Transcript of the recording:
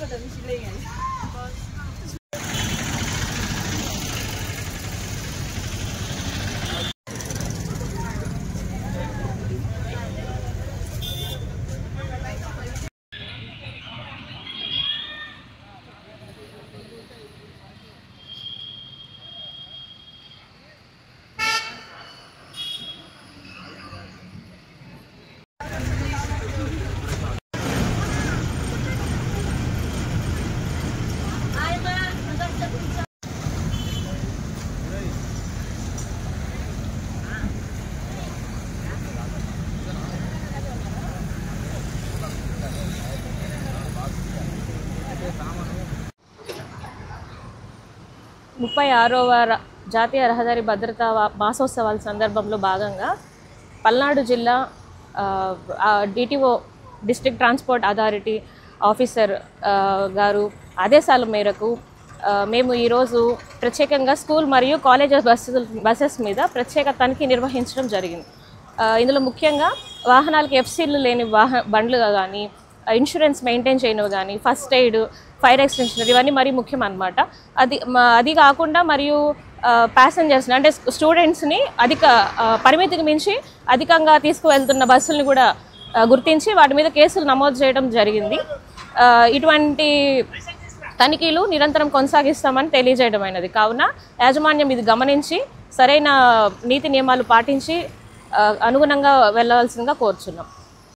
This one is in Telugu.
36వ జాతీయ రహదారి భద్రతా మాసోత్సవాల సందర్భంలో భాగంగా పల్నాడు జిల్లా DTO district transport authority officer గారు ఆదేశాల మేరకు మేము ఈరోజు ప్రత్యేకంగా స్కూల్ మరియు కాలేజ్ బస్సెస్ మీద ప్రత్యేక తనిఖీ నిర్వహించడం జరిగింది. ఇందులో ముఖ్యంగా వాహనాలకు ఎఫ్సీలు లేని బండ్లు కానీ, ఇన్సూరెన్స్ మెయింటైన్ చేయనివి కానీ, ఫస్ట్ ఎయిడ్, ఫైర్ ఎక్స్టెన్షన్ ఇవన్నీ మరీ ముఖ్యం అన్నమాట. అది కాకుండా మరియు ప్యాసింజర్స్ని అంటే స్టూడెంట్స్ని అధిక పరిమితికి మించి అధికంగా తీసుకువెళ్తున్న బస్సుల్ని కూడా గుర్తించి వాటి మీద కేసులు నమోదు చేయడం జరిగింది. ఇటువంటి తనిఖీలు నిరంతరం కొనసాగిస్తామని తెలియజేయడమైనది. కావున యాజమాన్యం ఇది గమనించి సరైన నీతి నియమాలు పాటించి అనుగుణంగా వెళ్ళవలసిందిగా కోరుచున్నాం.